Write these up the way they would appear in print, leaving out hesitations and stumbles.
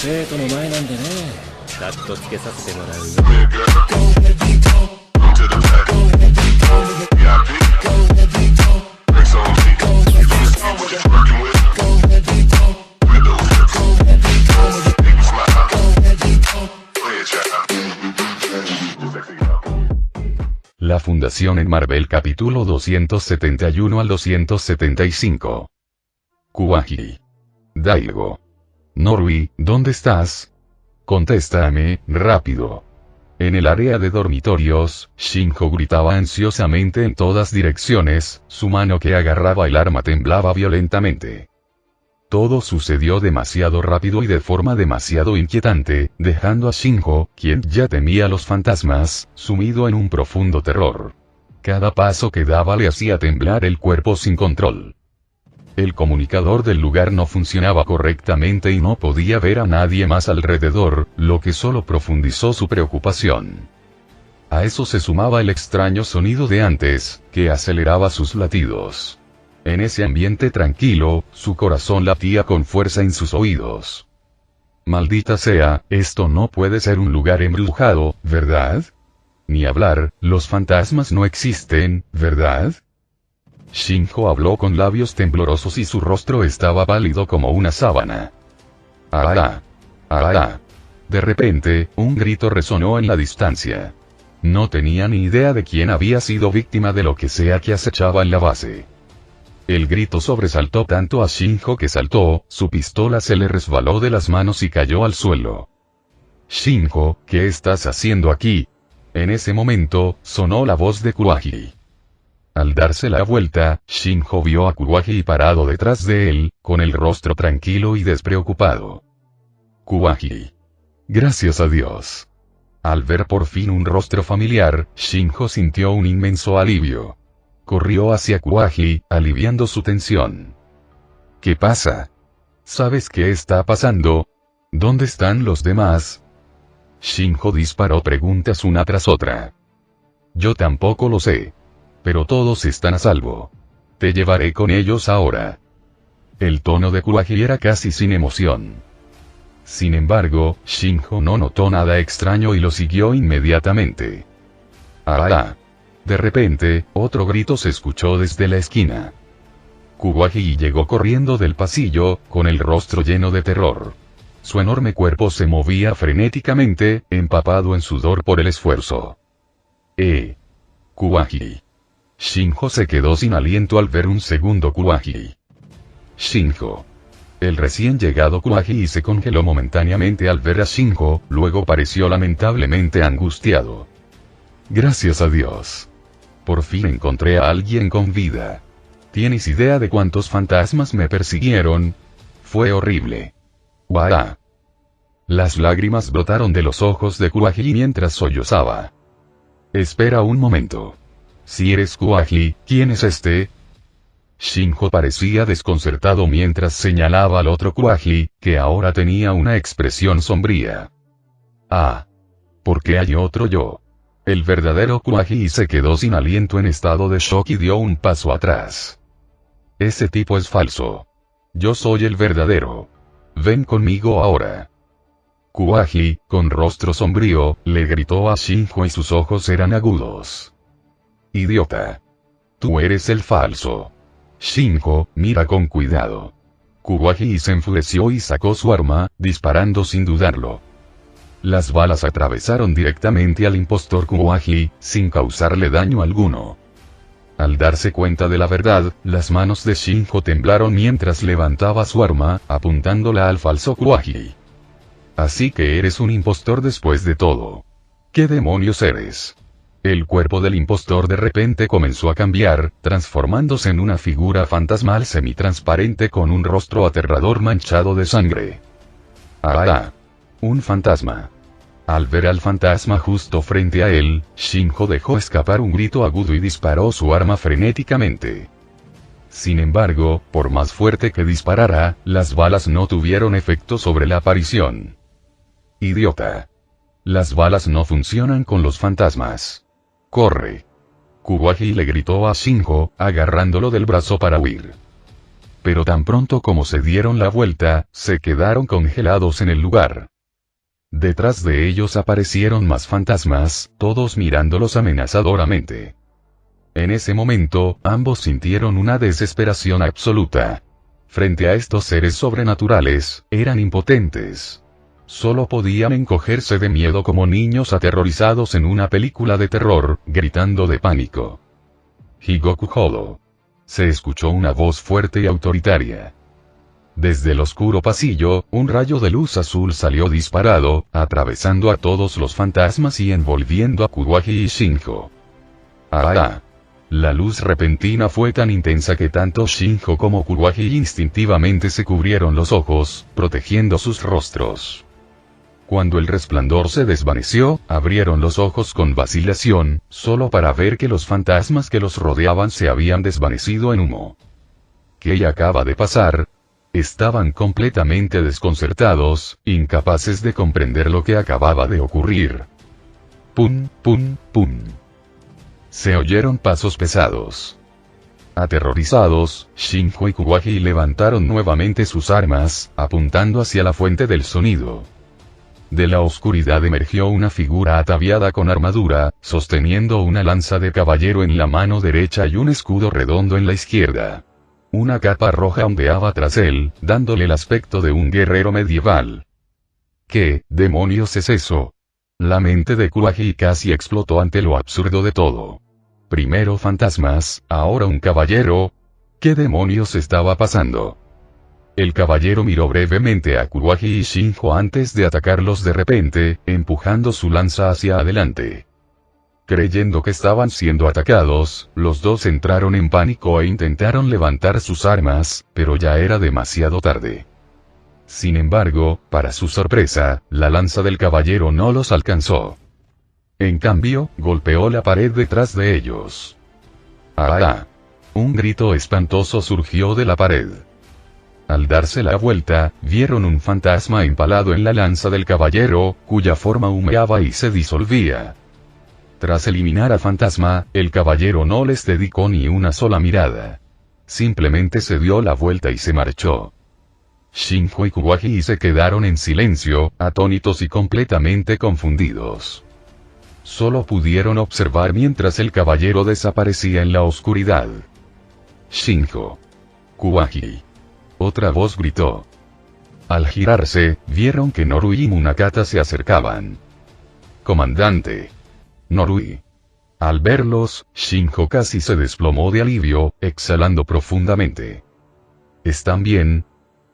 生徒の前なんでね。カットつけさせてもらうよ。La fundación en Marvel capítulo 271 al 275. Kuwaji. Daigo. Norui, ¿dónde estás? Contéstame, rápido. En el área de dormitorios, Shinjo gritaba ansiosamente en todas direcciones, su mano que agarraba el arma temblaba violentamente. Todo sucedió demasiado rápido y de forma demasiado inquietante, dejando a Shinjo, quien ya temía los fantasmas, sumido en un profundo terror. Cada paso que daba le hacía temblar el cuerpo sin control. El comunicador del lugar no funcionaba correctamente y no podía ver a nadie más alrededor, lo que solo profundizó su preocupación. A eso se sumaba el extraño sonido de antes, que aceleraba sus latidos. En ese ambiente tranquilo, su corazón latía con fuerza en sus oídos. Maldita sea, esto no puede ser un lugar embrujado, ¿verdad? Ni hablar, los fantasmas no existen, ¿verdad? Shinjo habló con labios temblorosos y su rostro estaba pálido como una sábana. ¡Ah! ¡Ah! De repente, un grito resonó en la distancia. No tenía ni idea de quién había sido víctima de lo que sea que acechaba en la base. El grito sobresaltó tanto a Shinjo que saltó, su pistola se le resbaló de las manos y cayó al suelo. Shinjo, ¿qué estás haciendo aquí? En ese momento, sonó la voz de Kuwaji. Al darse la vuelta, Shinjo vio a Kuwaji parado detrás de él, con el rostro tranquilo y despreocupado. Kuwaji. Gracias a Dios. Al ver por fin un rostro familiar, Shinjo sintió un inmenso alivio. Corrió hacia Kuwaji, aliviando su tensión. ¿Qué pasa? ¿Sabes qué está pasando? ¿Dónde están los demás? Shinjo disparó preguntas una tras otra. Yo tampoco lo sé. Pero todos están a salvo. Te llevaré con ellos ahora. El tono de Kuwaji era casi sin emoción. Sin embargo, Shinjo no notó nada extraño y lo siguió inmediatamente. ¡Ah! De repente, otro grito se escuchó desde la esquina. Kuwaji llegó corriendo del pasillo, con el rostro lleno de terror. Su enorme cuerpo se movía frenéticamente, empapado en sudor por el esfuerzo. Kuwaji. Shinjo se quedó sin aliento al ver un segundo Kuwaji. Shinjo. El recién llegado Kuwaji se congeló momentáneamente al ver a Shinjo, luego pareció lamentablemente angustiado. Gracias a Dios. Por fin encontré a alguien con vida. ¿Tienes idea de cuántos fantasmas me persiguieron? Fue horrible. ¡Guau! Las lágrimas brotaron de los ojos de Kuwaji mientras sollozaba. Espera un momento. Si eres Kuwaji, ¿quién es este? Shinjo parecía desconcertado mientras señalaba al otro Kuwaji, que ahora tenía una expresión sombría. Ah. ¿Por qué hay otro yo? El verdadero Kuwaji se quedó sin aliento en estado de shock y dio un paso atrás. Ese tipo es falso. Yo soy el verdadero. Ven conmigo ahora. Kuwaji, con rostro sombrío, le gritó a Shinjo y sus ojos eran agudos. Idiota. Tú eres el falso. Shinjo, mira con cuidado. Kuwaji se enfureció y sacó su arma, disparando sin dudarlo. Las balas atravesaron directamente al impostor Kuwaji, sin causarle daño alguno. Al darse cuenta de la verdad, las manos de Shinjo temblaron mientras levantaba su arma, apuntándola al falso Kuwaji. Así que eres un impostor después de todo. ¿Qué demonios eres? El cuerpo del impostor de repente comenzó a cambiar, transformándose en una figura fantasmal semitransparente con un rostro aterrador manchado de sangre. ¡Ah! Un fantasma. Al ver al fantasma justo frente a él, Shinjo dejó escapar un grito agudo y disparó su arma frenéticamente. Sin embargo, por más fuerte que disparara, las balas no tuvieron efecto sobre la aparición. Idiota. Las balas no funcionan con los fantasmas. ¡Corre! Kuwaji le gritó a Shinjo, agarrándolo del brazo para huir. pero tan pronto como se dieron la vuelta, se quedaron congelados en el lugar. Detrás de ellos aparecieron más fantasmas, todos mirándolos amenazadoramente. En ese momento, ambos sintieron una desesperación absoluta. Frente a estos seres sobrenaturales, eran impotentes. Solo podían encogerse de miedo como niños aterrorizados en una película de terror, gritando de pánico. Higoku Hodo. Se escuchó una voz fuerte y autoritaria. Desde el oscuro pasillo, un rayo de luz azul salió disparado, atravesando a todos los fantasmas y envolviendo a Kuwagi y Shinjo. ¡Ah! La luz repentina fue tan intensa que tanto Shinjo como Kuwagi instintivamente se cubrieron los ojos, protegiendo sus rostros. Cuando el resplandor se desvaneció, abrieron los ojos con vacilación, solo para ver que los fantasmas que los rodeaban se habían desvanecido en humo. ¿Qué acaba de pasar? Estaban completamente desconcertados, incapaces de comprender lo que acababa de ocurrir. Pum, pum, pum. Se oyeron pasos pesados. Aterrorizados, Shinjo y Kuwagi levantaron nuevamente sus armas, apuntando hacia la fuente del sonido. De la oscuridad emergió una figura ataviada con armadura, sosteniendo una lanza de caballero en la mano derecha y un escudo redondo en la izquierda. Una capa roja ondeaba tras él, dándole el aspecto de un guerrero medieval. ¿Qué demonios es eso? La mente de Kuwagi casi explotó ante lo absurdo de todo. Primero fantasmas, ahora un caballero. ¿Qué demonios estaba pasando? El caballero miró brevemente a Kuwagi y Shinjo antes de atacarlos de repente, empujando su lanza hacia adelante. Creyendo que estaban siendo atacados, los dos entraron en pánico e intentaron levantar sus armas, pero ya era demasiado tarde. Sin embargo, para su sorpresa, la lanza del caballero no los alcanzó. En cambio, golpeó la pared detrás de ellos. ¡Ah! Un grito espantoso surgió de la pared. Al darse la vuelta, vieron un fantasma empalado en la lanza del caballero, cuya forma humeaba y se disolvía. Tras eliminar al fantasma, el caballero no les dedicó ni una sola mirada. Simplemente se dio la vuelta y se marchó. Shinjo y Kuwagi se quedaron en silencio, atónitos y completamente confundidos. Solo pudieron observar mientras el caballero desaparecía en la oscuridad. Shinjo. Kuwagi. Otra voz gritó. Al girarse, vieron que Norui y Munakata se acercaban. Comandante. Norui. Al verlos, Shinjo casi se desplomó de alivio, exhalando profundamente. ¿Están bien?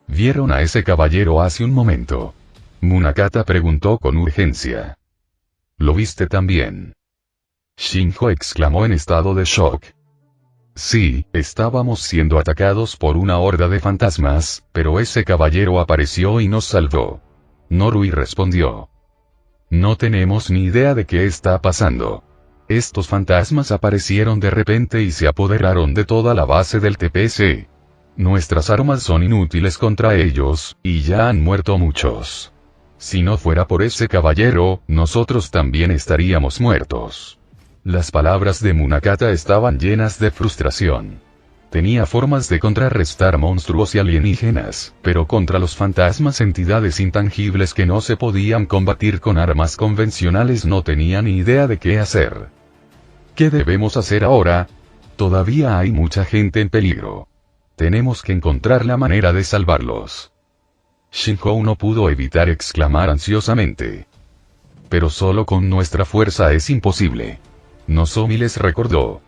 ¿Vieron a ese caballero hace un momento? Munakata preguntó con urgencia. ¿Lo viste también? Shinjo exclamó en estado de shock. Sí, estábamos siendo atacados por una horda de fantasmas, pero ese caballero apareció y nos salvó. Norui respondió. No tenemos ni idea de qué está pasando. Estos fantasmas aparecieron de repente y se apoderaron de toda la base del TPS. Nuestras armas son inútiles contra ellos, y ya han muerto muchos. Si no fuera por ese caballero, nosotros también estaríamos muertos. Las palabras de Munakata estaban llenas de frustración. Tenía formas de contrarrestar monstruos y alienígenas, pero contra los fantasmas, entidades intangibles que no se podían combatir con armas convencionales, no tenía ni idea de qué hacer. ¿Qué debemos hacer ahora? Todavía hay mucha gente en peligro. Tenemos que encontrar la manera de salvarlos. Shinjo no pudo evitar exclamar ansiosamente. Pero solo con nuestra fuerza es imposible. Nozomi les recordó.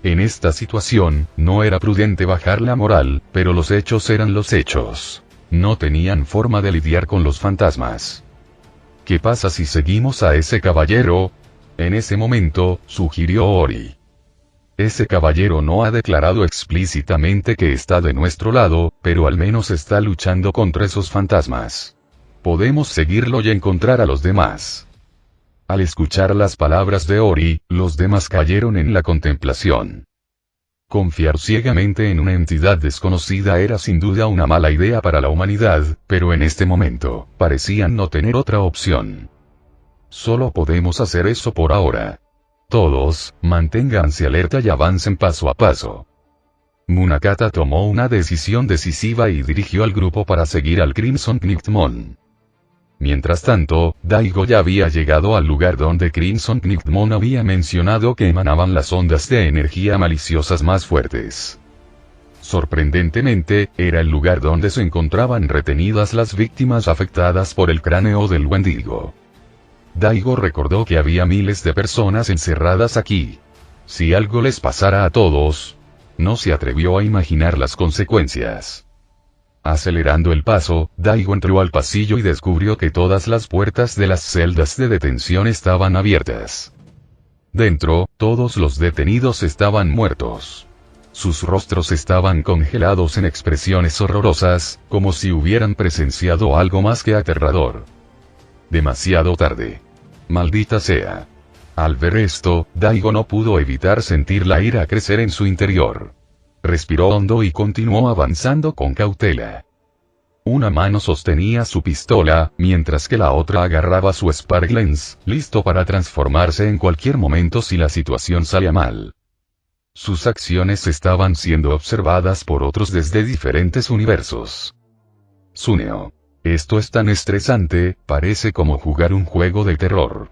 En esta situación, no era prudente bajar la moral, pero los hechos eran los hechos. No tenían forma de lidiar con los fantasmas. ¿Qué pasa si seguimos a ese caballero? En ese momento, sugirió Ori. Ese caballero no ha declarado explícitamente que está de nuestro lado, pero al menos está luchando contra esos fantasmas. Podemos seguirlo y encontrar a los demás. Al escuchar las palabras de Ori, los demás cayeron en la contemplación. Confiar ciegamente en una entidad desconocida era sin duda una mala idea para la humanidad, pero en este momento, parecían no tener otra opción. Solo podemos hacer eso por ahora. Todos, manténganse alerta y avancen paso a paso. Munakata tomó una decisión decisiva y dirigió al grupo para seguir al Crimson Knight-mon. Mientras tanto, Daigo ya había llegado al lugar donde Crimson Knight-mon había mencionado que emanaban las ondas de energía maliciosas más fuertes. Sorprendentemente, era el lugar donde se encontraban retenidas las víctimas afectadas por el cráneo del Wendigo. Daigo recordó que había miles de personas encerradas aquí. Si algo les pasara a todos, no se atrevió a imaginar las consecuencias. Acelerando el paso, Daigo entró al pasillo y descubrió que todas las puertas de las celdas de detención estaban abiertas. Dentro, todos los detenidos estaban muertos. Sus rostros estaban congelados en expresiones horrorosas, como si hubieran presenciado algo más que aterrador. Demasiado tarde. Maldita sea. Al ver esto, Daigo no pudo evitar sentir la ira crecer en su interior. Respiró hondo y continuó avanzando con cautela. Una mano sostenía su pistola, mientras que la otra agarraba su Spark Lens, listo para transformarse en cualquier momento si la situación salía mal. Sus acciones estaban siendo observadas por otros desde diferentes universos. Tsuneo. Esto es tan estresante, parece como jugar un juego de terror.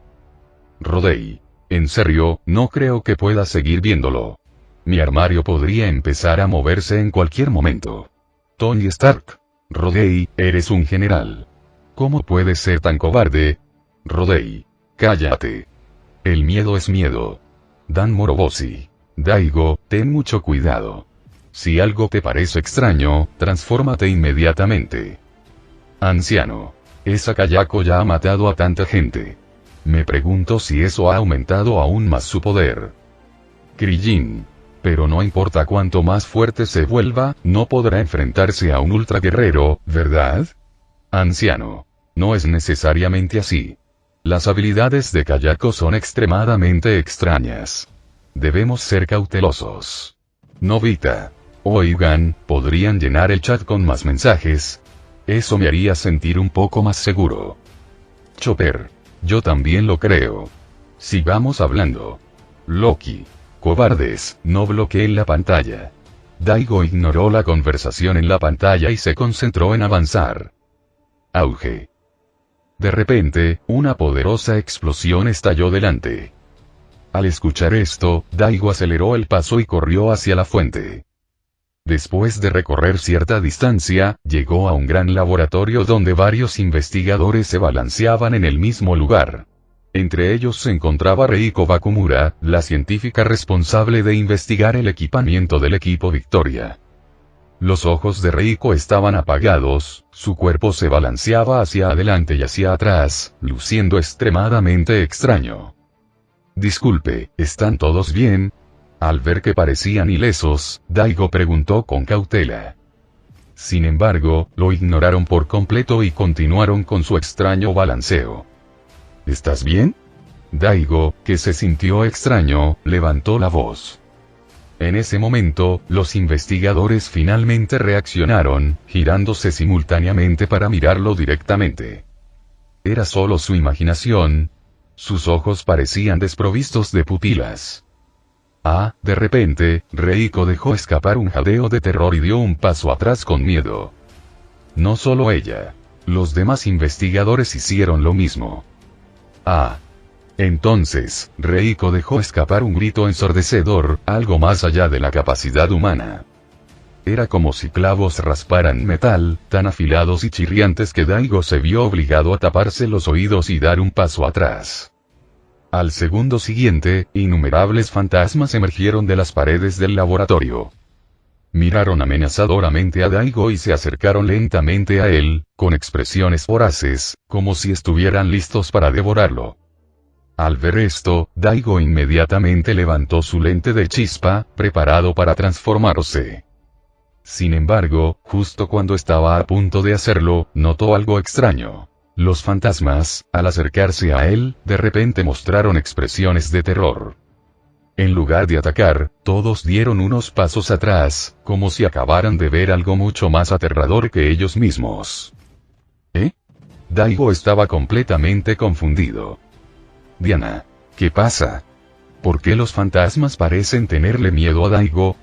Rodei. En serio, no creo que pueda seguir viéndolo. Mi armario podría empezar a moverse en cualquier momento. Tony Stark. Rodei, eres un general. ¿Cómo puedes ser tan cobarde? Rodei. Cállate. El miedo es miedo. Dan Moroboshi. Daigo, ten mucho cuidado. Si algo te parece extraño, transfórmate inmediatamente. Anciano. Esa Kayako ya ha matado a tanta gente. Me pregunto si eso ha aumentado aún más su poder. Krijin. Pero no importa cuánto más fuerte se vuelva, no podrá enfrentarse a un ultra guerrero, ¿verdad? Anciano. No es necesariamente así. Las habilidades de Kayako son extremadamente extrañas. Debemos ser cautelosos. Nobita. Oigan, ¿podrían llenar el chat con más mensajes? Eso me haría sentir un poco más seguro. Chopper. Yo también lo creo. Sigamos hablando. Loki. Cobardes, no bloqueen la pantalla. Daigo ignoró la conversación en la pantalla y se concentró en avanzar. Auge. De repente, una poderosa explosión estalló delante. Al escuchar esto, Daigo aceleró el paso y corrió hacia la fuente. Después de recorrer cierta distancia, llegó a un gran laboratorio donde varios investigadores se balanceaban en el mismo lugar. Entre ellos se encontraba Reiko Bakumura, la científica responsable de investigar el equipamiento del equipo Victoria. Los ojos de Reiko estaban apagados, su cuerpo se balanceaba hacia adelante y hacia atrás, luciendo extremadamente extraño. Disculpe, ¿están todos bien? Al ver que parecían ilesos, Daigo preguntó con cautela. Sin embargo, lo ignoraron por completo y continuaron con su extraño balanceo. ¿Estás bien? Daigo, que se sintió extraño, levantó la voz. En ese momento, los investigadores finalmente reaccionaron, girándose simultáneamente para mirarlo directamente. Era solo su imaginación. Sus ojos parecían desprovistos de pupilas. De repente, Reiko dejó escapar un jadeo de terror y dio un paso atrás con miedo. No solo ella. Los demás investigadores hicieron lo mismo. Entonces, Reiko dejó escapar un grito ensordecedor, algo más allá de la capacidad humana. Era como si clavos rasparan metal, tan afilados y chirriantes que Daigo se vio obligado a taparse los oídos y dar un paso atrás. Al segundo siguiente, innumerables fantasmas emergieron de las paredes del laboratorio. Miraron amenazadoramente a Daigo y se acercaron lentamente a él, con expresiones voraces, como si estuvieran listos para devorarlo. Al ver esto, Daigo inmediatamente levantó su lente de chispa, preparado para transformarse. Sin embargo, justo cuando estaba a punto de hacerlo, notó algo extraño. Los fantasmas, al acercarse a él, de repente mostraron expresiones de terror. En lugar de atacar, todos dieron unos pasos atrás, como si acabaran de ver algo mucho más aterrador que ellos mismos. Daigo estaba completamente confundido. Diana, ¿qué pasa? ¿Por qué los fantasmas parecen tenerle miedo a Daigo?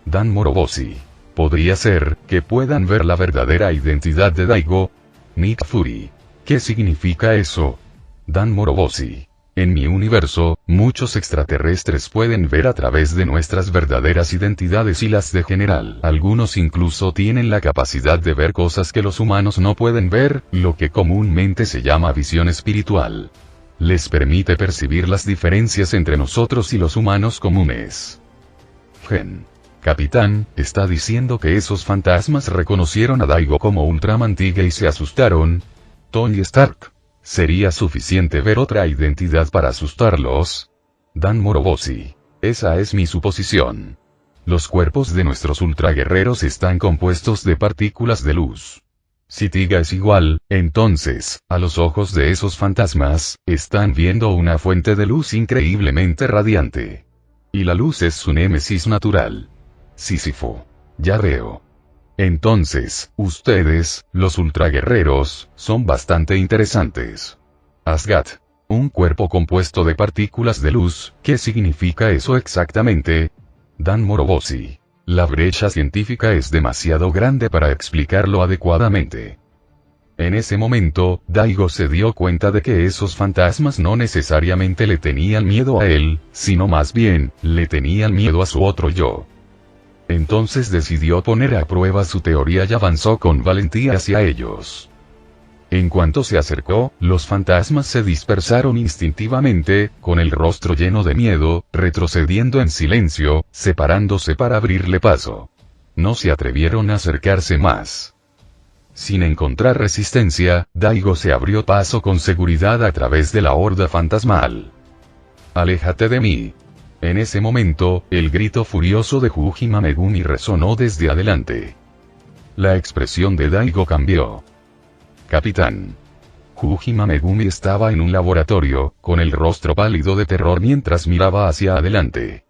Dan Moroboshi. Podría ser, que puedan ver la verdadera identidad de Daigo. Nick Fury. ¿Qué significa eso? Dan Moroboshi. En mi universo, muchos extraterrestres pueden ver a través de nuestras verdaderas identidades y las de general. Algunos incluso tienen la capacidad de ver cosas que los humanos no pueden ver, lo que comúnmente se llama visión espiritual. Les permite percibir las diferencias entre nosotros y los humanos comunes. Gen. Capitán, ¿está diciendo que esos fantasmas reconocieron a Daigo como Ultraman Tiga y se asustaron? Tony Stark. ¿Sería suficiente ver otra identidad para asustarlos? Dan Moroboshi. Esa es mi suposición. Los cuerpos de nuestros ultraguerreros están compuestos de partículas de luz. Si Tiga es igual, entonces, a los ojos de esos fantasmas, están viendo una fuente de luz increíblemente radiante. Y la luz es su némesis natural. Sísifo. Ya veo. Entonces, ustedes, los ultraguerreros, son bastante interesantes. Asgard. Un cuerpo compuesto de partículas de luz, ¿qué significa eso exactamente? Dan Moroboshi. La brecha científica es demasiado grande para explicarlo adecuadamente. En ese momento, Daigo se dio cuenta de que esos fantasmas no necesariamente le tenían miedo a él, sino más bien, le tenían miedo a su otro yo. Entonces decidió poner a prueba su teoría y avanzó con valentía hacia ellos. En cuanto se acercó, los fantasmas se dispersaron instintivamente, con el rostro lleno de miedo, retrocediendo en silencio, separándose para abrirle paso. No se atrevieron a acercarse más. Sin encontrar resistencia, Daigo se abrió paso con seguridad a través de la horda fantasmal. «¡Aléjate de mí!». En ese momento, el grito furioso de Ujima Megumi resonó desde adelante. La expresión de Daigo cambió. «Capitán». Ujima Megumi estaba en un laboratorio, con el rostro pálido de terror mientras miraba hacia adelante.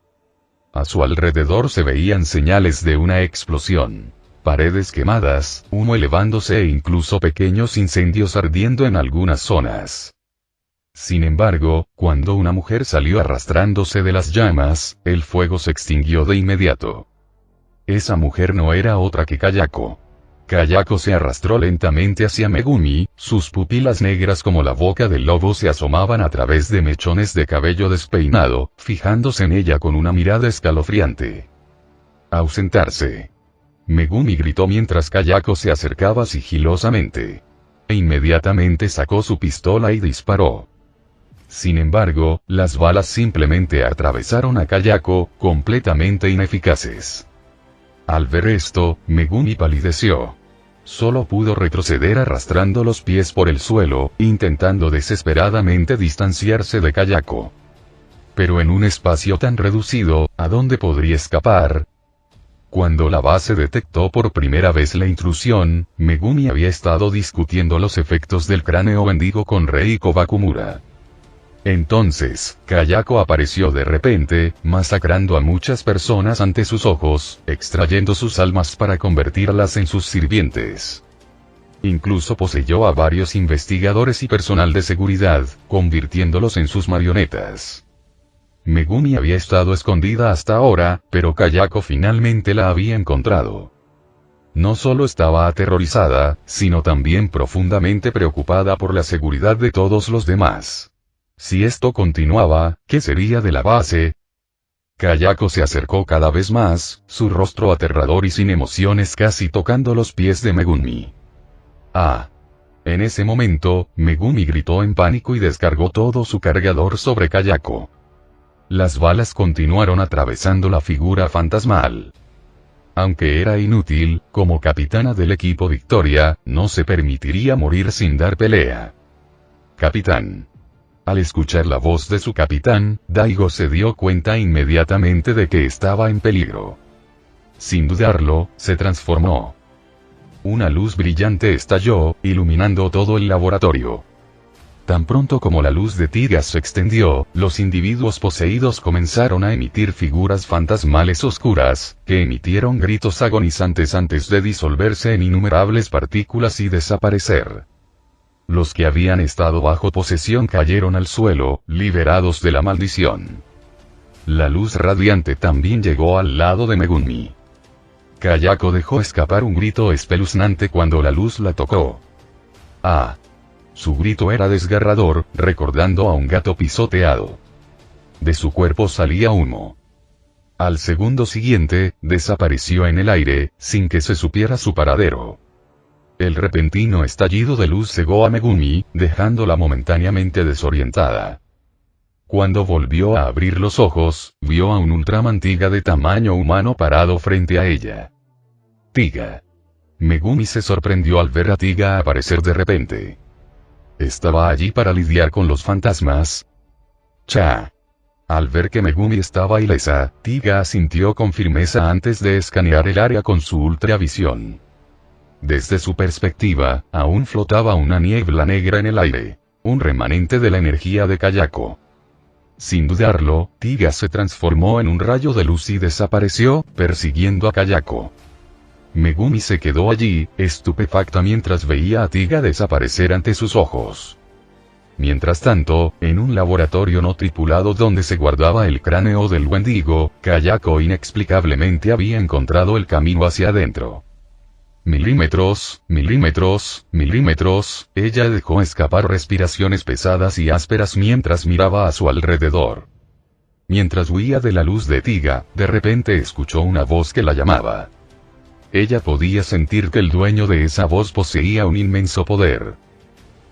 A su alrededor se veían señales de una explosión. Paredes quemadas, humo elevándose e incluso pequeños incendios ardiendo en algunas zonas. Sin embargo, cuando una mujer salió arrastrándose de las llamas, el fuego se extinguió de inmediato. Esa mujer no era otra que Kayako. Kayako se arrastró lentamente hacia Megumi, sus pupilas negras como la boca del lobo se asomaban a través de mechones de cabello despeinado, fijándose en ella con una mirada escalofriante. «Ausentarse». Megumi gritó mientras Kayako se acercaba sigilosamente. E inmediatamente sacó su pistola y disparó. Sin embargo, las balas simplemente atravesaron a Kayako, completamente ineficaces. Al ver esto, Megumi palideció. Solo pudo retroceder arrastrando los pies por el suelo, intentando desesperadamente distanciarse de Kayako. Pero en un espacio tan reducido, ¿a dónde podría escapar? Cuando la base detectó por primera vez la intrusión, Megumi había estado discutiendo los efectos del cráneo bendigo con Reiko Bakumura. Entonces, Kayako apareció de repente, masacrando a muchas personas ante sus ojos, extrayendo sus almas para convertirlas en sus sirvientes. Incluso poseyó a varios investigadores y personal de seguridad, convirtiéndolos en sus marionetas. Megumi había estado escondida hasta ahora, pero Kayako finalmente la había encontrado. No solo estaba aterrorizada, sino también profundamente preocupada por la seguridad de todos los demás. Si esto continuaba, ¿qué sería de la base? Kayako se acercó cada vez más, su rostro aterrador y sin emociones casi tocando los pies de Megumi. ¡Ah! En ese momento, Megumi gritó en pánico y descargó todo su cargador sobre Kayako. Las balas continuaron atravesando la figura fantasmal. Aunque era inútil, como capitana del equipo Victoria, no se permitiría morir sin dar pelea. «Capitán». Al escuchar la voz de su capitán, Daigo se dio cuenta inmediatamente de que estaba en peligro. Sin dudarlo, se transformó. Una luz brillante estalló, iluminando todo el laboratorio. Tan pronto como la luz de Tigas se extendió, los individuos poseídos comenzaron a emitir figuras fantasmales oscuras, que emitieron gritos agonizantes antes de disolverse en innumerables partículas y desaparecer. Los que habían estado bajo posesión cayeron al suelo, liberados de la maldición. La luz radiante también llegó al lado de Megumi. Kayako dejó escapar un grito espeluznante cuando la luz la tocó. ¡Ah! Su grito era desgarrador, recordando a un gato pisoteado. De su cuerpo salía humo. Al segundo siguiente, desapareció en el aire, sin que se supiera su paradero. El repentino estallido de luz cegó a Megumi, dejándola momentáneamente desorientada. Cuando volvió a abrir los ojos, vio a un Ultraman Tiga de tamaño humano parado frente a ella. Tiga. Megumi se sorprendió al ver a Tiga aparecer de repente. ¿Estaba allí para lidiar con los fantasmas? ¡Cha! Al ver que Megumi estaba ilesa, Tiga asintió con firmeza antes de escanear el área con su ultravisión. Desde su perspectiva, aún flotaba una niebla negra en el aire, un remanente de la energía de Kayako. Sin dudarlo, Tiga se transformó en un rayo de luz y desapareció, persiguiendo a Kayako. Megumi se quedó allí, estupefacta mientras veía a Tiga desaparecer ante sus ojos. Mientras tanto, en un laboratorio no tripulado donde se guardaba el cráneo del Wendigo, Kayako inexplicablemente había encontrado el camino hacia adentro. Milímetros, milímetros, milímetros, ella dejó escapar respiraciones pesadas y ásperas mientras miraba a su alrededor. Mientras huía de la luz de Tiga, de repente escuchó una voz que la llamaba. Ella podía sentir que el dueño de esa voz poseía un inmenso poder.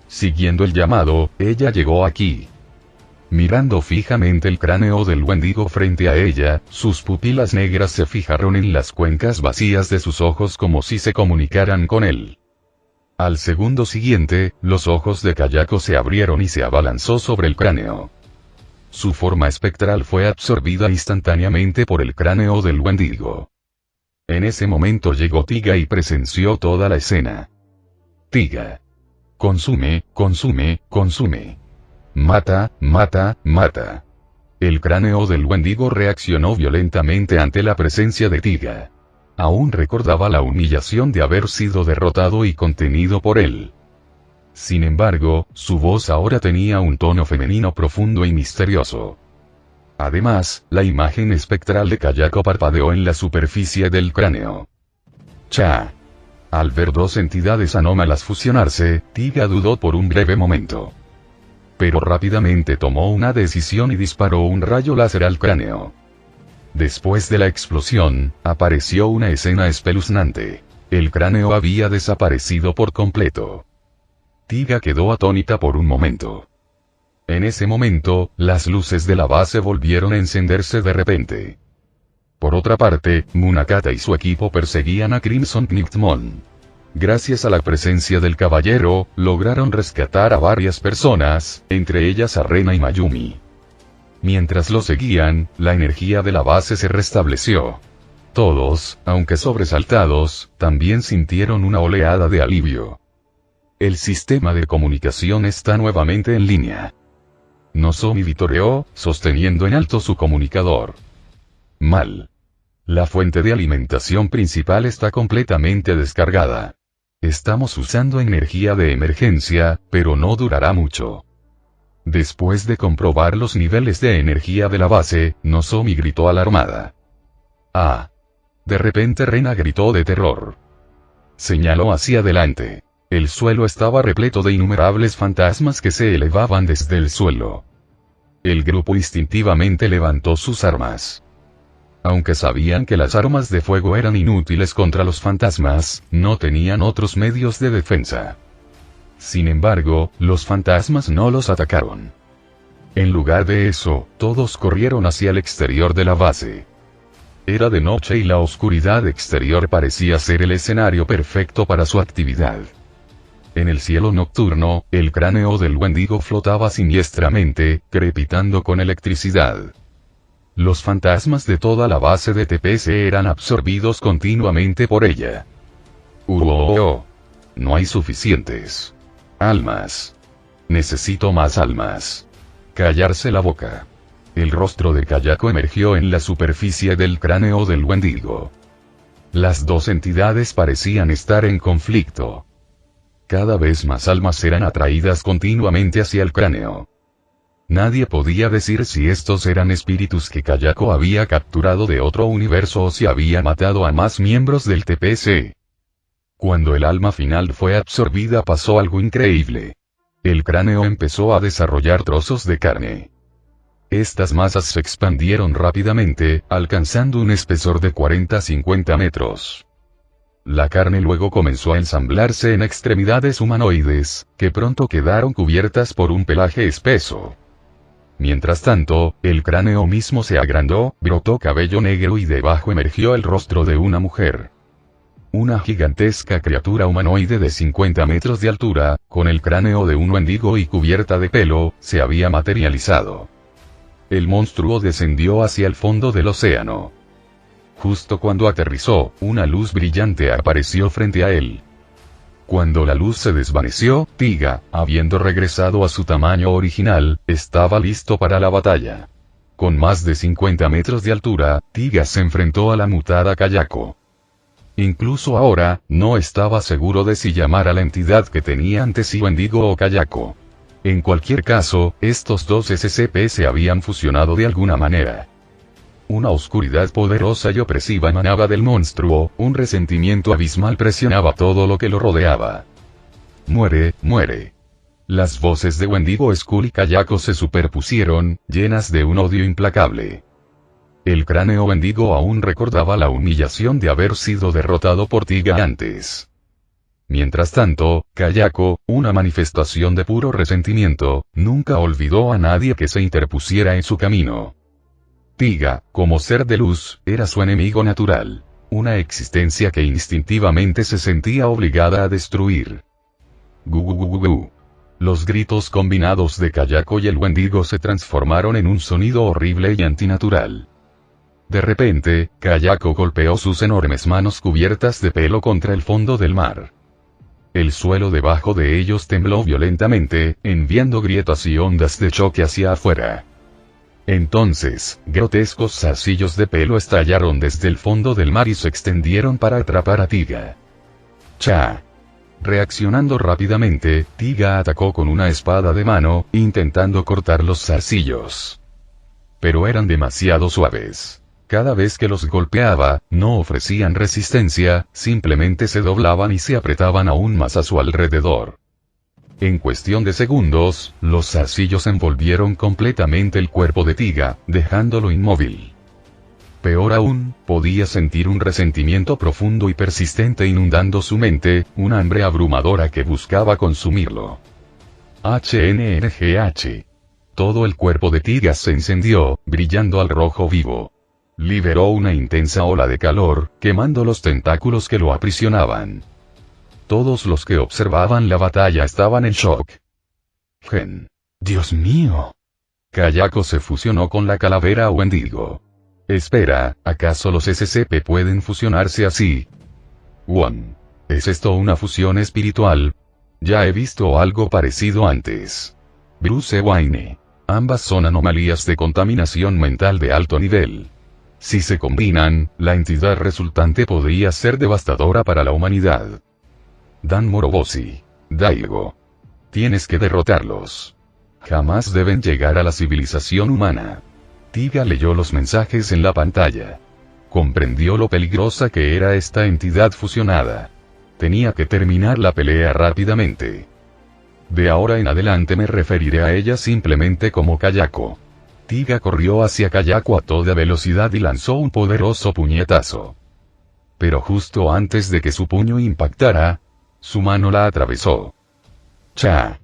Siguiendo el llamado, ella llegó aquí. Mirando fijamente el cráneo del Wendigo frente a ella, sus pupilas negras se fijaron en las cuencas vacías de sus ojos como si se comunicaran con él. Al segundo siguiente, los ojos de Kayako se abrieron y se abalanzó sobre el cráneo. Su forma espectral fue absorbida instantáneamente por el cráneo del Wendigo. En ese momento llegó Tiga y presenció toda la escena. Tiga. Consume, consume, consume. Mata, mata, mata. El cráneo del Wendigo reaccionó violentamente ante la presencia de Tiga. Aún recordaba la humillación de haber sido derrotado y contenido por él. Sin embargo, su voz ahora tenía un tono femenino profundo y misterioso. Además, la imagen espectral de Kayako parpadeó en la superficie del cráneo. ¡Cha! Al ver dos entidades anómalas fusionarse, Tiga dudó por un breve momento. Pero rápidamente tomó una decisión y disparó un rayo láser al cráneo. Después de la explosión, apareció una escena espeluznante. El cráneo había desaparecido por completo. Tiga quedó atónita por un momento. En ese momento, las luces de la base volvieron a encenderse de repente. Por otra parte, Munakata y su equipo perseguían a Crimson Kniftmon. Gracias a la presencia del caballero, lograron rescatar a varias personas, entre ellas a Rena y Mayumi. Mientras lo seguían, la energía de la base se restableció. Todos, aunque sobresaltados, también sintieron una oleada de alivio. El sistema de comunicación está nuevamente en línea. Nozomi vitoreó, sosteniendo en alto su comunicador. Mal. La fuente de alimentación principal está completamente descargada. Estamos usando energía de emergencia, pero no durará mucho. Después de comprobar los niveles de energía de la base, Nozomi gritó alarmada. ¡Ah! De repente Rena gritó de terror. Señaló hacia adelante. El suelo estaba repleto de innumerables fantasmas que se elevaban desde el suelo. El grupo instintivamente levantó sus armas. Aunque sabían que las armas de fuego eran inútiles contra los fantasmas, no tenían otros medios de defensa. Sin embargo, los fantasmas no los atacaron. En lugar de eso, todos corrieron hacia el exterior de la base. Era de noche y la oscuridad exterior parecía ser el escenario perfecto para su actividad. En el cielo nocturno, el cráneo del Wendigo flotaba siniestramente, crepitando con electricidad. Los fantasmas de toda la base de TPS eran absorbidos continuamente por ella. No hay suficientes almas. Necesito más almas. Callarse la boca. El rostro de Kayako emergió en la superficie del cráneo del Wendigo. Las dos entidades parecían estar en conflicto. Cada vez más almas eran atraídas continuamente hacia el cráneo. Nadie podía decir si estos eran espíritus que Kayako había capturado de otro universo o si había matado a más miembros del TPC. Cuando el alma final fue absorbida pasó algo increíble. El cráneo empezó a desarrollar trozos de carne. Estas masas se expandieron rápidamente, alcanzando un espesor de 40-50 metros. La carne luego comenzó a ensamblarse en extremidades humanoides, que pronto quedaron cubiertas por un pelaje espeso. Mientras tanto, el cráneo mismo se agrandó, brotó cabello negro y debajo emergió el rostro de una mujer. Una gigantesca criatura humanoide de 50 metros de altura, con el cráneo de un wendigo y cubierta de pelo, se había materializado. El monstruo descendió hacia el fondo del océano. Justo cuando aterrizó, una luz brillante apareció frente a él. Cuando la luz se desvaneció, Tiga, habiendo regresado a su tamaño original, estaba listo para la batalla. Con más de 50 metros de altura, Tiga se enfrentó a la mutada Kayako. Incluso ahora, no estaba seguro de si llamar a la entidad que tenía ante sí Wendigo o Kayako. En cualquier caso, estos dos SCP se habían fusionado de alguna manera. Una oscuridad poderosa y opresiva emanaba del monstruo, un resentimiento abismal presionaba todo lo que lo rodeaba. Muere, muere. Las voces de Wendigo, Skull y Kayako se superpusieron, llenas de un odio implacable. El cráneo Wendigo aún recordaba la humillación de haber sido derrotado por Tiga antes. Mientras tanto, Kayako, una manifestación de puro resentimiento, nunca olvidó a nadie que se interpusiera en su camino. Tiga, como ser de luz, era su enemigo natural. Una existencia que instintivamente se sentía obligada a destruir. Gu. Los gritos combinados de Kayako y el Wendigo se transformaron en un sonido horrible y antinatural. De repente, Kayako golpeó sus enormes manos cubiertas de pelo contra el fondo del mar. El suelo debajo de ellos tembló violentamente, enviando grietas y ondas de choque hacia afuera. Entonces, grotescos zarcillos de pelo estallaron desde el fondo del mar y se extendieron para atrapar a Tiga. ¡Cha! Reaccionando rápidamente, Tiga atacó con una espada de mano, intentando cortar los zarcillos. Pero eran demasiado suaves. Cada vez que los golpeaba, no ofrecían resistencia, simplemente se doblaban y se apretaban aún más a su alrededor. En cuestión de segundos, los zarcillos envolvieron completamente el cuerpo de Tiga, dejándolo inmóvil. Peor aún, podía sentir un resentimiento profundo y persistente inundando su mente, un hambre abrumadora que buscaba consumirlo. HNRGH. Todo el cuerpo de Tiga se encendió, brillando al rojo vivo. Liberó una intensa ola de calor, quemando los tentáculos que lo aprisionaban. Todos los que observaban la batalla estaban en shock. ¡Dios mío! Kayako se fusionó con la calavera Wendigo. Espera, ¿acaso los SCP pueden fusionarse así? ¿Es esto una fusión espiritual? Ya he visto algo parecido antes. Bruce Wayne. Ambas son anomalías de contaminación mental de alto nivel. Si se combinan, la entidad resultante podría ser devastadora para la humanidad. Dan Moroboshi. Daigo. Tienes que derrotarlos. Jamás deben llegar a la civilización humana. Tiga leyó los mensajes en la pantalla. Comprendió lo peligrosa que era esta entidad fusionada. Tenía que terminar la pelea rápidamente. De ahora en adelante me referiré a ella simplemente como Kayako. Tiga corrió hacia Kayako a toda velocidad y lanzó un poderoso puñetazo. Pero justo antes de que su puño impactara, su mano la atravesó. ¡Cha!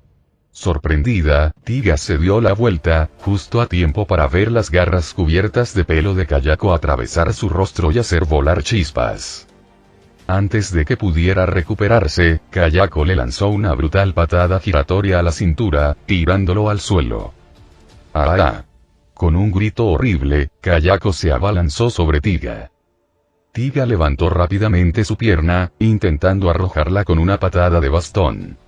Sorprendida, Tiga se dio la vuelta, justo a tiempo para ver las garras cubiertas de pelo de Kayako atravesar su rostro y hacer volar chispas. Antes de que pudiera recuperarse, Kayako le lanzó una brutal patada giratoria a la cintura, tirándolo al suelo. ¡Ah! Con un grito horrible, Kayako se abalanzó sobre Tiga. Tiga levantó rápidamente su pierna, intentando arrojarla con una patada de bastón.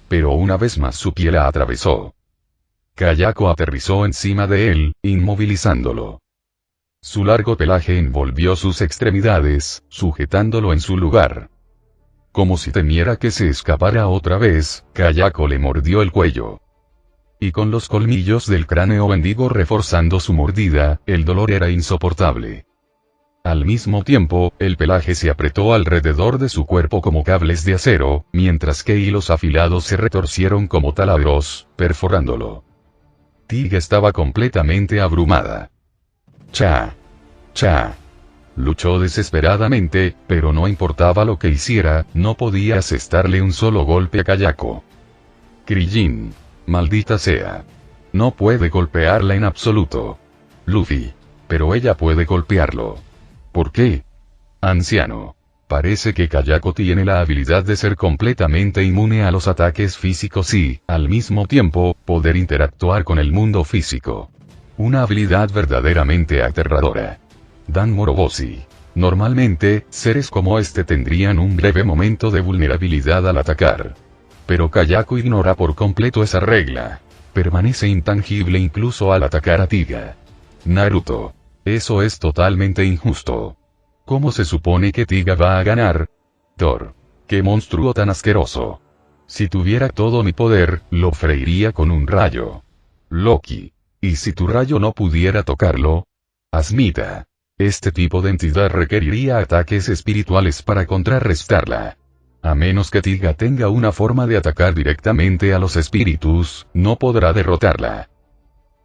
Pero una vez más su pie la atravesó. Kayako aterrizó encima de él, inmovilizándolo. Su largo pelaje envolvió sus extremidades, sujetándolo en su lugar. Como si temiera que se escapara otra vez, Kayako le mordió el cuello. y con los colmillos del cráneo Wendigo reforzando su mordida, el dolor era insoportable. Al mismo tiempo, el pelaje se apretó alrededor de su cuerpo como cables de acero, mientras que hilos afilados se retorcieron como taladros, perforándolo. Tiga estaba completamente abrumada. Cha. Cha. Luchó desesperadamente, pero no importaba lo que hiciera, no podía asestarle un solo golpe a Kayako. Krillin. Maldita sea. No puede golpearla en absoluto. Luffy. Pero ella puede golpearlo. ¿Por qué? Anciano. Parece que Kayako tiene la habilidad de ser completamente inmune a los ataques físicos y, al mismo tiempo, poder interactuar con el mundo físico. Una habilidad verdaderamente aterradora. Dan Moroboshi. Normalmente, seres como este tendrían un breve momento de vulnerabilidad al atacar. Pero Kayako ignora por completo esa regla. Permanece intangible incluso al atacar a Tiga. Naruto. Eso es totalmente injusto. ¿Cómo se supone que Tiga va a ganar? Thor. ¡Qué monstruo tan asqueroso! Si tuviera todo mi poder, lo freiría con un rayo. Loki. ¿Y si tu rayo no pudiera tocarlo? Asmita. Este tipo de entidad requeriría ataques espirituales para contrarrestarla. A menos que Tiga tenga una forma de atacar directamente a los espíritus, no podrá derrotarla.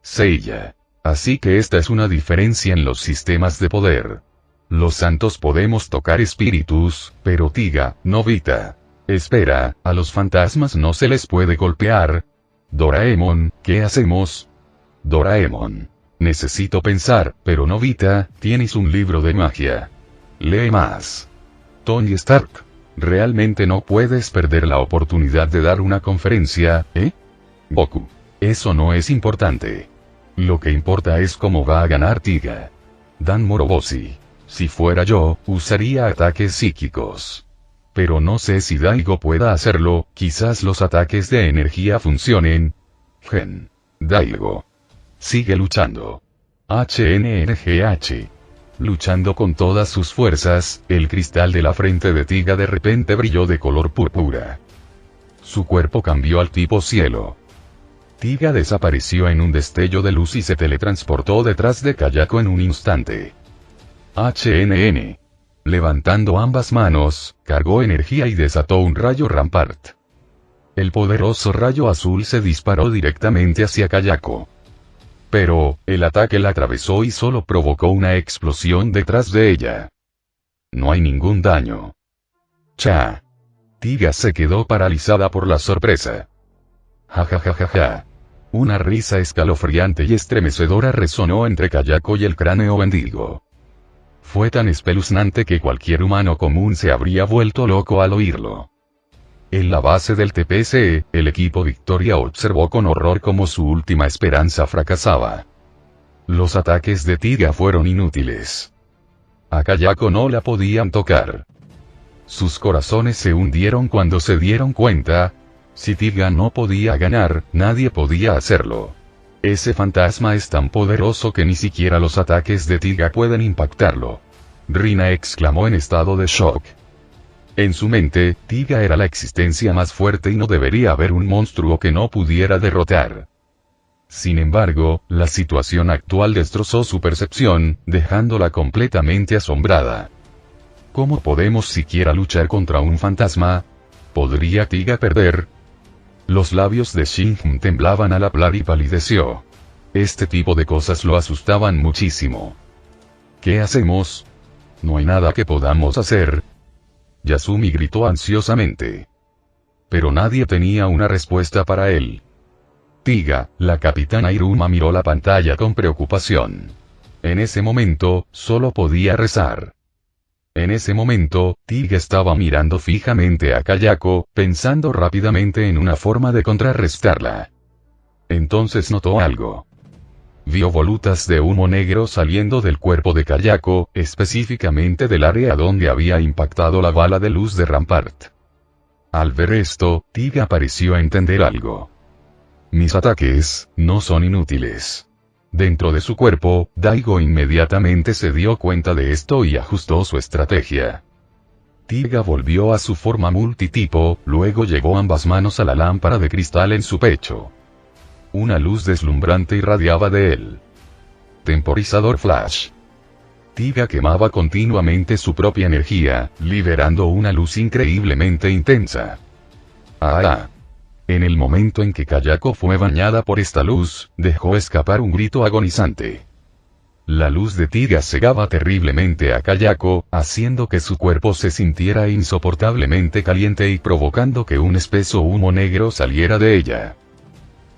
Seiya. Así que esta es una diferencia en los sistemas de poder. Los santos podemos tocar espíritus, pero Tiga, Novita. Espera, a los fantasmas no se les puede golpear. Doraemon, ¿qué hacemos? Doraemon. Necesito pensar, pero Novita, tienes un libro de magia. Lee más. Tony Stark. Realmente no puedes perder la oportunidad de dar una conferencia, ¿eh? Goku. Eso no es importante. Lo que importa es cómo va a ganar Tiga. Dan Moroboshi. Si fuera yo, usaría ataques psíquicos. Pero no sé si Daigo pueda hacerlo, quizás los ataques de energía funcionen. Gen. Daigo. Sigue luchando. HNNGH. Luchando con todas sus fuerzas, el cristal de la frente de Tiga de repente brilló de color púrpura. Su cuerpo cambió al tipo cielo. Tiga desapareció en un destello de luz y se teletransportó detrás de Kayako en un instante. HNN. Levantando ambas manos, cargó energía y desató un rayo Rampart. El poderoso rayo azul se disparó directamente hacia Kayako. Pero, el ataque la atravesó y solo provocó una explosión detrás de ella. No hay ningún daño. Cha. Tiga se quedó paralizada por la sorpresa. Ja. Una risa escalofriante y estremecedora resonó entre Kayako y el cráneo Wendigo. Fue tan espeluznante que cualquier humano común se habría vuelto loco al oírlo. En la base del TPC, el equipo Victoria observó con horror cómo su última esperanza fracasaba. Los ataques de Tiga fueron inútiles. A Kayako no la podían tocar. Sus corazones se hundieron cuando se dieron cuenta. Si Tiga no podía ganar, nadie podía hacerlo. Ese fantasma es tan poderoso que ni siquiera los ataques de Tiga pueden impactarlo. Rina exclamó en estado de shock. En su mente, Tiga era la existencia más fuerte y no debería haber un monstruo que no pudiera derrotar. Sin embargo, la situación actual destrozó su percepción, dejándola completamente asombrada. ¿Cómo podemos siquiera luchar contra un fantasma? ¿Podría Tiga perder? Los labios de Shinjin temblaban al hablar y palideció. Este tipo de cosas lo asustaban muchísimo. ¿Qué hacemos? No hay nada que podamos hacer. Yasumi gritó ansiosamente. Pero nadie tenía una respuesta para él. Tiga, la capitana Iruma miró la pantalla con preocupación. En ese momento, solo podía rezar. En ese momento, Tiga estaba mirando fijamente a Kayako, pensando rápidamente en una forma de contrarrestarla. Entonces notó algo. Vio volutas de humo negro saliendo del cuerpo de Kayako, específicamente del área donde había impactado la bala de luz de Rampart. Al ver esto, Tiga pareció entender algo. Mis ataques no son inútiles. Dentro de su cuerpo, Daigo inmediatamente se dio cuenta de esto y ajustó su estrategia. Tiga volvió a su forma multitipo, luego llevó ambas manos a la lámpara de cristal en su pecho. Una luz deslumbrante irradiaba de él. Temporizador flash. Tiga quemaba continuamente su propia energía, liberando una luz increíblemente intensa. En el momento en que Kayako fue bañada por esta luz, dejó escapar un grito agonizante. La luz de Tiga cegaba terriblemente a Kayako, haciendo que su cuerpo se sintiera insoportablemente caliente y provocando que un espeso humo negro saliera de ella.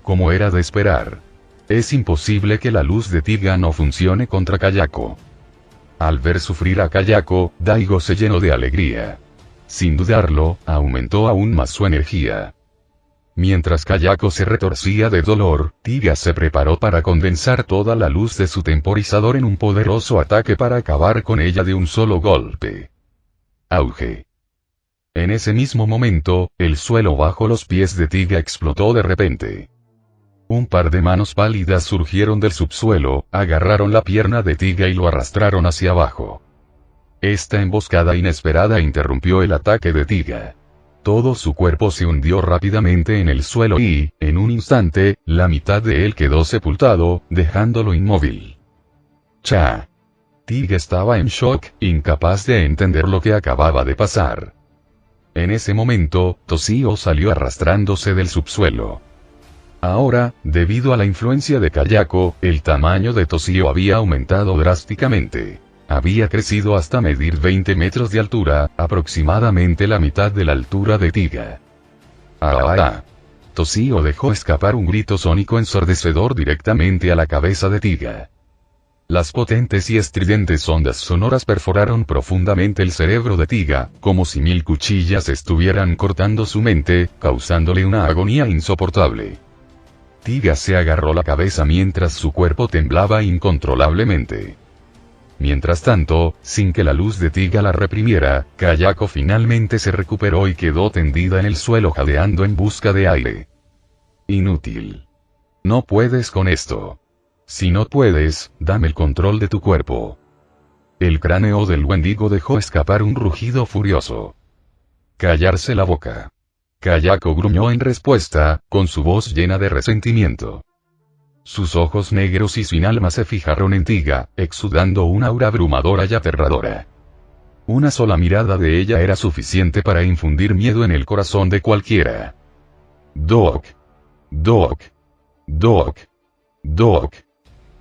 Como era de esperar. Es imposible que la luz de Tiga no funcione contra Kayako. Al ver sufrir a Kayako, Daigo se llenó de alegría. Sin dudarlo, aumentó aún más su energía. Mientras Kayako se retorcía de dolor, Tiga se preparó para condensar toda la luz de su temporizador en un poderoso ataque para acabar con ella de un solo golpe. Auge. En ese mismo momento, el suelo bajo los pies de Tiga explotó de repente. Un par de manos pálidas surgieron del subsuelo, agarraron la pierna de Tiga y lo arrastraron hacia abajo. Esta emboscada inesperada interrumpió el ataque de Tiga. Todo su cuerpo se hundió rápidamente en el suelo y, en un instante, la mitad de él quedó sepultado, dejándolo inmóvil. ¡Cha! Tiga estaba en shock, incapaz de entender lo que acababa de pasar. En ese momento, Toshio salió arrastrándose del subsuelo. Ahora, debido a la influencia de Kayako, el tamaño de Toshio había aumentado drásticamente. Había crecido hasta medir 20 metros de altura, aproximadamente la mitad de la altura de Tiga. Toshio dejó escapar un grito sónico ensordecedor directamente a la cabeza de Tiga. Las potentes y estridentes ondas sonoras perforaron profundamente el cerebro de Tiga, como si 1000 cuchillas estuvieran cortando su mente, causándole una agonía insoportable. Tiga se agarró la cabeza mientras su cuerpo temblaba incontrolablemente. Mientras tanto, sin que la luz de Tiga la reprimiera, Kayako finalmente se recuperó y quedó tendida en el suelo jadeando en busca de aire. Inútil. No puedes con esto. Si no puedes, dame el control de tu cuerpo. El cráneo del Wendigo dejó escapar un rugido furioso. Callarse la boca. Kayako gruñó en respuesta, con su voz llena de resentimiento. Sus ojos negros y sin alma se fijaron en Tiga, exudando una aura abrumadora y aterradora. Una sola mirada de ella era suficiente para infundir miedo en el corazón de cualquiera. Dook. Dook. Dook. Dook.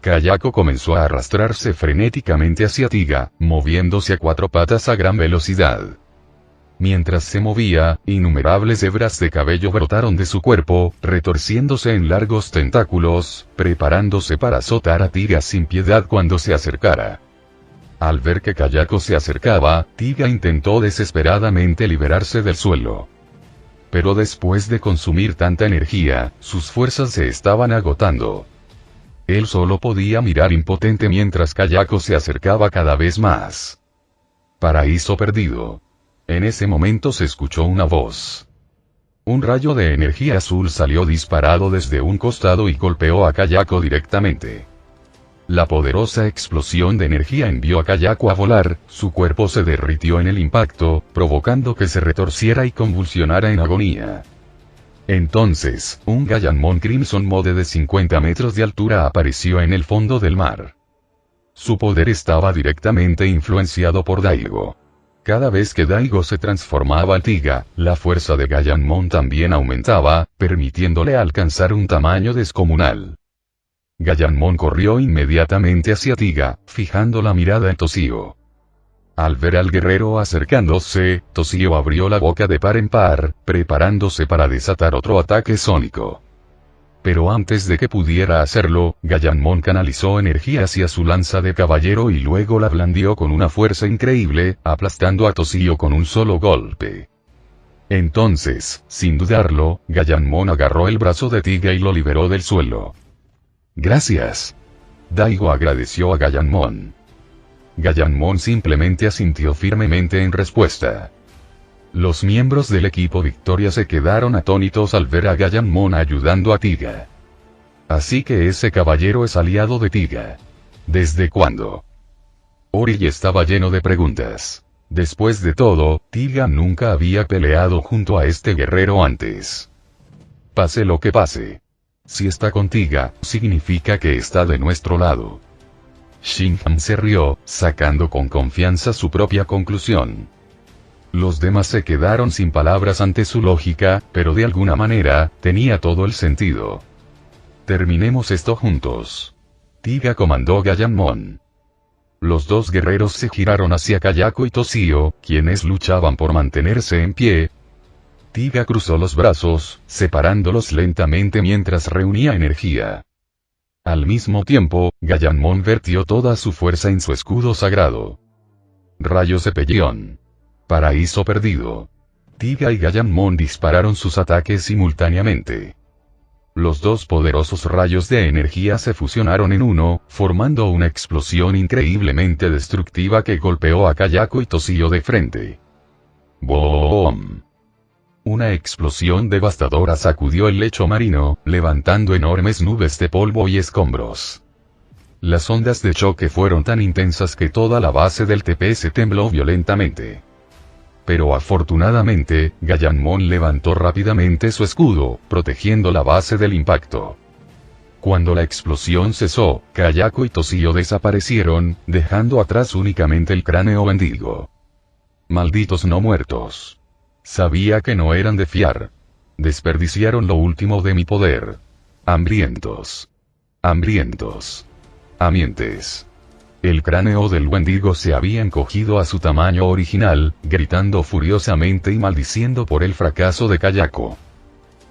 Kayako comenzó a arrastrarse frenéticamente hacia Tiga, moviéndose a 4 patas a gran velocidad. Mientras se movía, innumerables hebras de cabello brotaron de su cuerpo, retorciéndose en largos tentáculos, preparándose para azotar a Tiga sin piedad cuando se acercara. Al ver que Kayako se acercaba, Tiga intentó desesperadamente liberarse del suelo. Pero después de consumir tanta energía, sus fuerzas se estaban agotando. Él solo podía mirar impotente mientras Kayako se acercaba cada vez más. Paraíso perdido. En ese momento se escuchó una voz. Un rayo de energía azul salió disparado desde un costado y golpeó a Kayako directamente. La poderosa explosión de energía envió a Kayako a volar, su cuerpo se derritió en el impacto, provocando que se retorciera y convulsionara en agonía. Entonces, un Gallanmon Crimson Mode de 50 metros de altura apareció en el fondo del mar. Su poder estaba directamente influenciado por Daigo. Cada vez que Daigo se transformaba en Tiga, la fuerza de Gallanmon también aumentaba, permitiéndole alcanzar un tamaño descomunal. Gallanmon corrió inmediatamente hacia Tiga, fijando la mirada en Toshio. Al ver al guerrero acercándose, Toshio abrió la boca de par en par, preparándose para desatar otro ataque sónico. Pero antes de que pudiera hacerlo, Gallanmon canalizó energía hacia su lanza de caballero y luego la blandió con una fuerza increíble, aplastando a Toshio con un solo golpe. Entonces, sin dudarlo, Gallanmon agarró el brazo de Tiga y lo liberó del suelo. Gracias. Daigo agradeció a Gallanmon. Gallanmon simplemente asintió firmemente en respuesta. Los miembros del equipo Victoria se quedaron atónitos al ver a Gallanmon ayudando a Tiga. Así que ese caballero es aliado de Tiga. ¿Desde cuándo? Ori estaba lleno de preguntas. Después de todo, Tiga nunca había peleado junto a este guerrero antes. Pase lo que pase. Si está contigo, significa que está de nuestro lado. Shinhan se rió, sacando con confianza su propia conclusión. Los demás se quedaron sin palabras ante su lógica, pero de alguna manera, tenía todo el sentido. Terminemos esto juntos. Tiga comandó Gallamon. Los dos guerreros se giraron hacia Kayako y Toshio, quienes luchaban por mantenerse en pie. Tiga cruzó los brazos, separándolos lentamente mientras reunía energía. Al mismo tiempo, Gallamon vertió toda su fuerza en su escudo sagrado. Rayos de Pellión. Paraíso perdido. Tiga y Gallamon dispararon sus ataques simultáneamente. Los dos poderosos rayos de energía se fusionaron en uno, formando una explosión increíblemente destructiva que golpeó a Kayako y Toshio de frente. ¡Boom! Una explosión devastadora sacudió el lecho marino, levantando enormes nubes de polvo y escombros. Las ondas de choque fueron tan intensas que toda la base del TPS tembló violentamente. Pero afortunadamente, Gallamon levantó rápidamente su escudo, protegiendo la base del impacto. Cuando la explosión cesó, Kayako y Toshio desaparecieron, dejando atrás únicamente el cráneo Wendigo. Malditos no muertos. Sabía que no eran de fiar. Desperdiciaron lo último de mi poder. Hambrientos. Hambrientos. Hamientes. El cráneo del Wendigo se había encogido a su tamaño original, gritando furiosamente y maldiciendo por el fracaso de Kayako.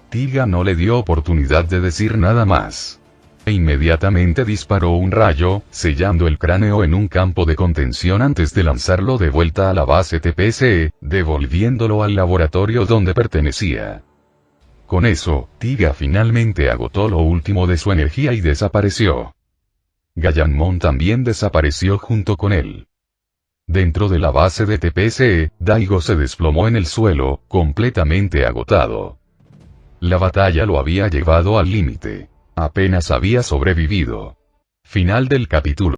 Tiga no le dio oportunidad de decir nada más. E inmediatamente disparó un rayo, sellando el cráneo en un campo de contención antes de lanzarlo de vuelta a la base TPS, devolviéndolo al laboratorio donde pertenecía. Con eso, Tiga finalmente agotó lo último de su energía y desapareció. Gallamon también desapareció junto con él. Dentro de la base de TPS, Daigo se desplomó en el suelo, completamente agotado. La batalla lo había llevado al límite. Apenas había sobrevivido. Final del capítulo.